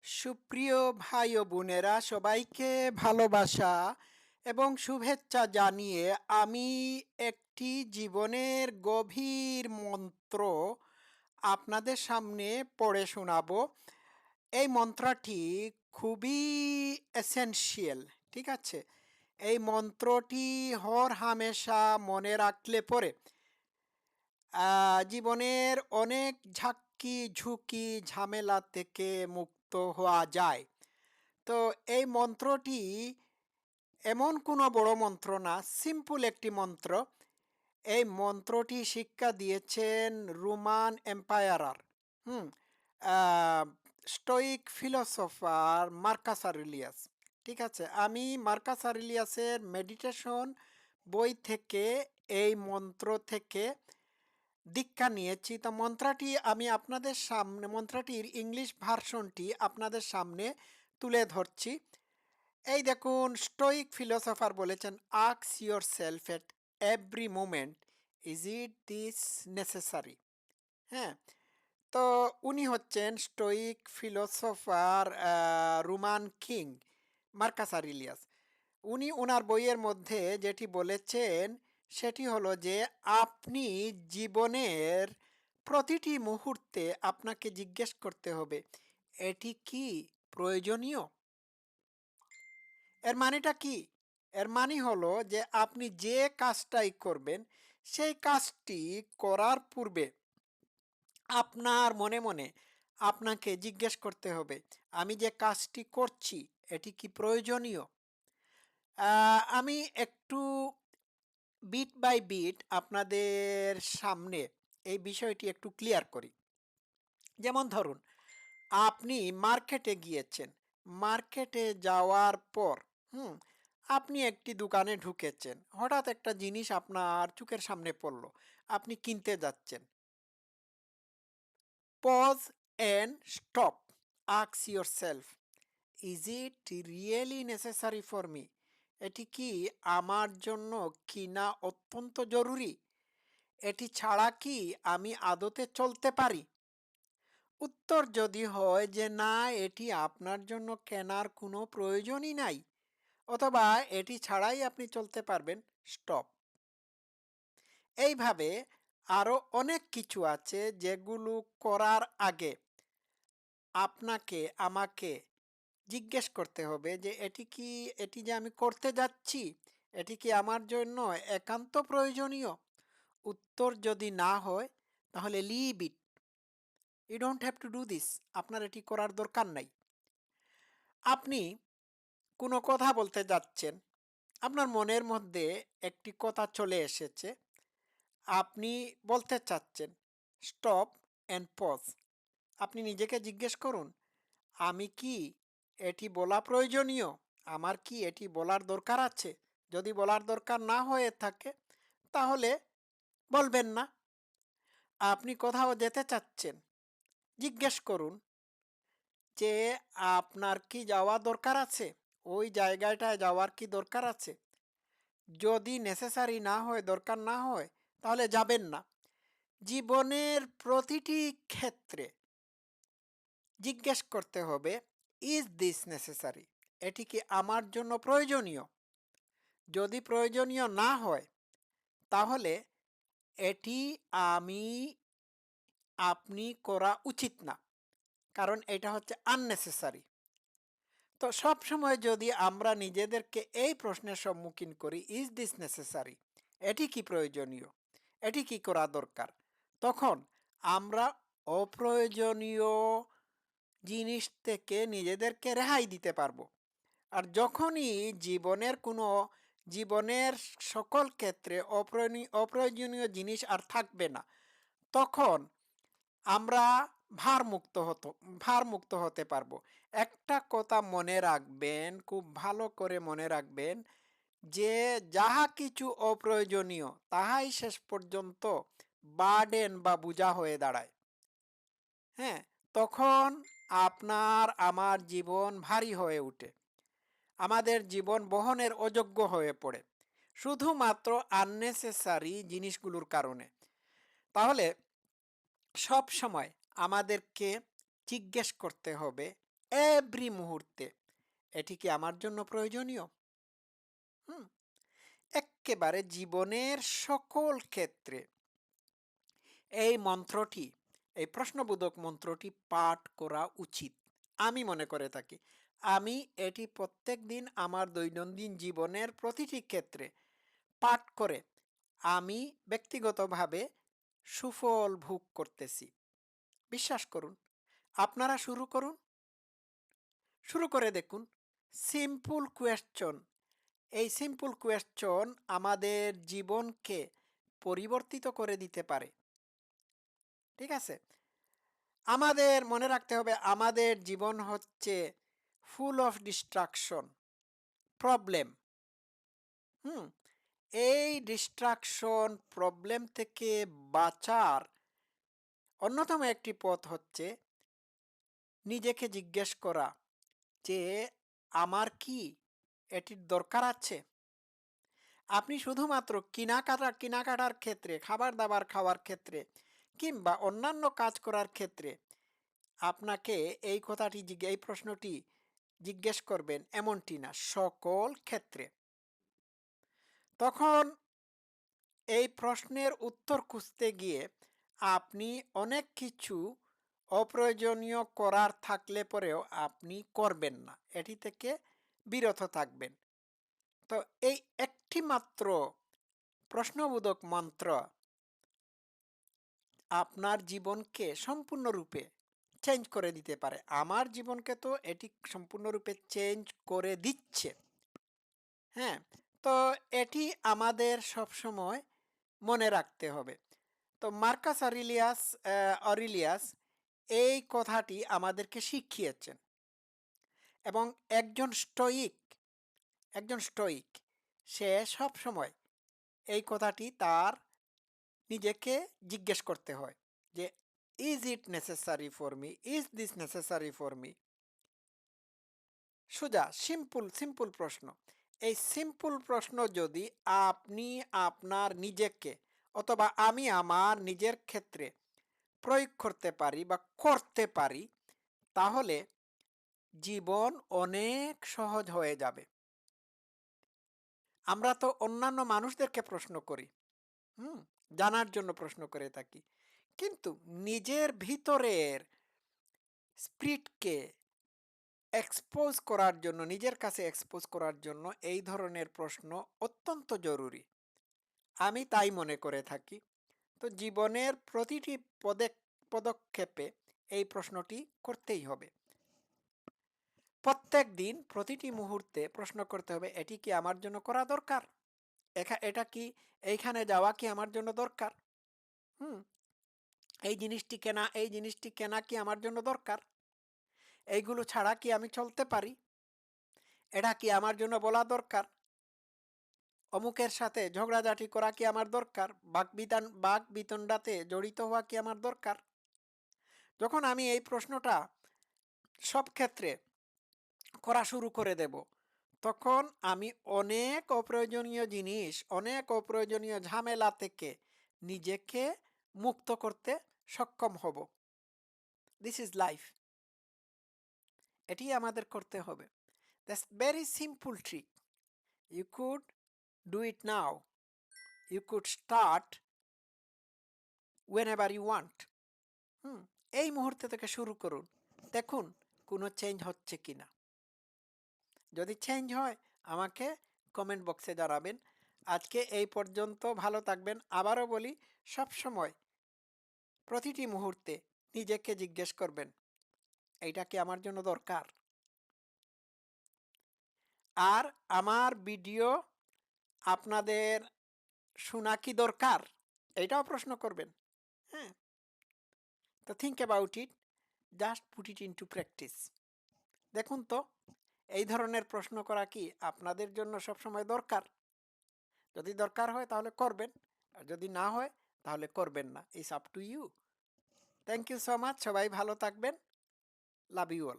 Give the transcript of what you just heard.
সুপ্রিয় ভাই ও বোনেরা, সবাইকে ভালোবাসা এবং শুভেচ্ছা জানিয়ে আমি একটি জীবনের গভীর মন্ত্র আপনাদের সামনে পড়ে শোনাবো। এই মন্ত্রটি খুবই এসেনশিয়াল, ঠিক আছে? এই মন্ত্রটি হর হামেশা মনে রাখলে পরে জীবনের অনেক ঝাঁকি ঝুঁকি ঝামেলা থেকে মুক্ত হওয়া যায়। তো এই মন্ত্রটি এমন কোনো বড় মন্ত্র না, সিম্পল একটি মন্ত্র। এই মন্ত্রটি শিক্ষা দিয়েছেন রোমান এম্পায়ারার হুম স্টোইক ফিলোসোফার মার্কাস আরেলিয়াস। ঠিক আছে, আমি মার্কাস আরেলিয়াসের মেডিটেশন বই থেকে এই মন্ত্র থেকে দীক্ষা নিয়েছি। তো মন্ত্রটির ইংলিশ ভার্সনটি আপনাদের সামনে তুলে ধরছি। এই দেখুন, স্টোইক ফিলোসোফার বলেছেন, ask yourself at every moment, is it this necessary? হ্যাঁ, তো উনি হচ্ছেন stoic philosopher Roman king Marcus Aurelius. উনি ওনার বইয়ের মধ্যে যেটি বলেছেন সেটি হলো যে আপনি জীবনের প্রতিটি মুহূর্তে আপনাকে জিজ্ঞেস করতে হবে, এটি কি প্রয়োজনীয়? এর মানেটা কি? এর মানে হলো যে আপনি যে কাজটাই করবেন, সেই কাজটি করার পূর্বে আপনার মনে মনে আপনাকে জিজ্ঞেস করতে হবে, আমি যে কাজটি করছি এটি কি প্রয়োজনীয়? আমি একটু বিট বাই বিট আপনাদের সামনে এই বিষয়টি একটু ক্লিয়ার করি। যেমন ধরুন, আপনি মার্কেটে গিয়েছেন। মার্কেটে যাওয়ার পর হুম, আপনি একটি দোকানে ঢুকেছেন। হঠাৎ একটা জিনিস আপনার চোখের সামনে পড়ল। আপনি কিনতে যাচ্ছেন। Pause and stop. Ask yourself, is it really necessary for me? এটি কি আমার জন্য কিনা অত্যন্ত জরুরি? এটি ছাড়া কি আমি আদতে চলতে পারি? উত্তর যদি হয় যে না, এটি আপনার জন্য কেনার কোনো প্রয়োজনই নাই, অথবা এটি ছাড়াই আপনি চলতে পারবেন, স্টপ। এইভাবে আরো অনেক কিছু আছে যেগুলো করার আগে আপনাকে আমাকে জিজ্ঞেস করতে হবে যে এটি যে আমি করতে যাচ্ছি, এটি কি আমার জন্য একান্ত প্রয়োজনীয়? উত্তর যদি না হয়, তাহলে leave it. You don't have to do this. আপনার এটি করার দরকার নাই। আপনি কোনো কথা বলতে যাচ্ছেন, আপনার মনের মধ্যে একটি কথা চলে এসেছে, আপনি বলতে চাচ্ছেন, স্টপ অ্যান্ড পজ। আপনি নিজেকে জিজ্ঞেস করুন, আমি কি এটি বলা প্রয়োজনীয়? আমার কি এটি বলার দরকার আছে? যদি বলার দরকার না হয়ে থাকে, তাহলে বলবেন না। আপনি কোথাও যেতে চাচ্ছেন, জিজ্ঞেস করুন যে আপনার কি যাওয়া দরকার আছে? ওই জায়গাটায় যাওয়ার কি দরকার আছে? যদি নেসেসারি না হয়, দরকার না হয়, তাহলে যাবেন না। জীবনের প্রতিটি ক্ষেত্রে জিজ্ঞেস করতে হবে, ইজ দিস নেসেসারি? এটি কি আমার জন্য প্রয়োজনীয়? যদি প্রয়োজনীয় না হয়, তাহলে এটি আমি আপনি করা উচিত না, কারণ এটা হচ্ছে আননেসেসারি। তো সব সময় যদি আমরা নিজেদেরকে এই প্রশ্নের সম্মুখীন করি, ইজ দিস নেসেসারি? এটি কি প্রয়োজনীয়? এটি কি করা দরকার? তখন আমরা অপ্রয়োজনীয় জিনিস থেকে নিজেদেরকে রেহাই দিতে পারবো। আর যখনই জীবনের সকল ক্ষেত্রে অপ্রয়োজনীয় জিনিস আর থাকবে না, তখন আমরা ভারমুক্ত হতে পারবো। একটা কথা মনে রাখবেন, খুব ভালো করে মনে রাখবেন, যে যাহা কিছু অপ্রয়োজনীয় তাহাই শেষ পর্যন্ত বার্ডেন বা বোঝা হয়ে দাঁড়ায়। হ্যাঁ, তখন আপনার আমার জীবন ভারী হয়ে ওঠে। আমাদের জীবন বহনের অযোগ্য হয়ে পড়ে শুধুমাত্র আননেসেসারি জিনিসগুলোর কারণে। তাহলে সব সময় আমাদেরকে জিজ্ঞেস করতে হবে, এভরি মুহূর্তে এটি কি আমার জন্য প্রয়োজনীয়? হুম? এক্কেবারে জীবনের সকল ক্ষেত্রে এই মন্ত্রটি, এই প্রশ্নবোধক মন্ত্রটি পাঠ করা উচিত। আমি মনে করে থাকি। আমি এটি প্রত্যেকদিন আমার দৈনন্দিন জীবনের প্রতিটি ক্ষেত্রে পাঠ করে আমি ব্যক্তিগতভাবে সুফল ভোগ করতেছি। বিশ্বাস করুন। আপনারা শুরু করুন। শুরু করে দেখুন। Simple question. এই সিম্পল কোয়েশ্চন আমাদের জীবনকে পরিবর্তিত করে দিতে পারে। ঠিক আছে? আমাদের মনে রাখতে হবে আমাদের জীবন হচ্ছে ফুল অফ ডিস্ট্রাকশন, প্রবলেম। হুম? এই ডিস্ট্রাকশন, প্রবলেম থেকে বাঁচার অন্যতম একটি পথ হচ্ছে নিজেকে জিজ্ঞেস করা যে আমার কি এটির দরকার আছে? আপনি শুধুমাত্র কেনাকাটার ক্ষেত্রে, খাবার-দাবার খাওয়ার ক্ষেত্রে কিংবা অন্যান্য কাজ করার ক্ষেত্রে আপনাকে এই প্রশ্নটি জিজ্ঞেস করবেন এমনটি না, সকল ক্ষেত্রে। তখন এই প্রশ্নের উত্তর খুঁজতে গিয়ে আপনি অনেক কিছু অপ্রয়োজনীয় করার থাকলে পরেও আপনি করবেন না। এটি থেকে বিরত থাকবেন। তো এই একটি মাত্র প্রশ্নবোধক মন্ত্র আপনার জীবনকে সম্পূর্ণরূপে চেঞ্জ করে দিতে পারে। আমার জীবনকে তো এটি সম্পূর্ণরূপে চেঞ্জ করে দিচ্ছে। হ্যাঁ? তো এটি আমাদের সবসময় মনে রাখতে হবে। তো মার্কাস অরিলিয়াস এই কথাটি আমাদেরকে শিখিয়েছেন এবং একজন স্টোইক সে সবসময় এই কথাটি তার নিজেকে জিজ্ঞেস করতে হয় যে is it necessary for me, is this necessary for me. সোজা সিম্পল প্রশ্ন। এই সিম্পল প্রশ্ন যদি আপনি আপনার নিজেকে অথবা আমি আমার নিজের ক্ষেত্রে প্রয়োগ করতে পারি বা করতে পারি তাহলে জীবন অনেক সহজ হয়ে যাবে। আমরা তো অন্যান্য মানুষদেরকে প্রশ্ন করি, হুম? জানার জন্য প্রশ্ন করে থাকি। কিন্তু নিজের ভিতরের স্পিরিটকে নিজের কাছে এক্সপোজ করার জন্য এই ধরনের প্রশ্ন অত্যন্ত জরুরি। আমি তাই মনে করে থাকি। তো জীবনের প্রতিটি পদক্ষেপে এই প্রশ্নটি করতেই হবে। প্রত্যেক দিন প্রতিটি মুহূর্তে প্রশ্ন করতে হবে এটি কি আমার জন্য করা দরকার? এটা কি এইখানে যাওয়া কি আমার জন্য দরকার? হুম? এই জিনিসটি কেনা কি আমার জন্য দরকার? এইগুলো ছাড়া কি আমি চলতে পারি? এটা কি আমার জন্য বলা দরকার? অমুকের সাথে ঝগড়াঝাটি করা কি আমার দরকার? বাকবিতণ্ডাতে জড়িত হওয়া কি আমার দরকার? যখন আমি এই প্রশ্নটা সব ক্ষেত্রে করা শুরু করে দেব, তখন আমি অনেক অপ্রয়োজনীয় ঝামেলা থেকে নিজেকে মুক্ত করতে সক্ষম হব। This is life. এটি আমাদের করতে হবে। That's very simple trick. You could do it now. You could start whenever you want. Hmm? এই মুহূর্তে থেকে শুরু করুন। দেখুন কোনো চেঞ্জ হচ্ছে কিনা। যদি চেঞ্জ হয় আমাকে কমেন্ট বক্সে জানাবেন। আজকে এই পর্যন্ত, ভালো থাকবেন। আবারও বলি, সবসময় প্রতিটি মুহূর্তে নিজেকে জিজ্ঞেস করবেন এইটা কি আমার জন্য দরকার? আর আমার ভিডিও আপনাদের শোনা কি দরকার? এইটাও প্রশ্ন করবেন। হ্যাঁ? তো think about it, just put it into practice. দেখুন তো এই ধরনের প্রশ্ন করা কি আপনাদের জন্য সবসময় দরকার? যদি দরকার হয় তাহলে করবেন, আর যদি না হয় তাহলে করবেন না। It's up to you. Thank you so much. সবাই ভালো থাকবেন। Love you all.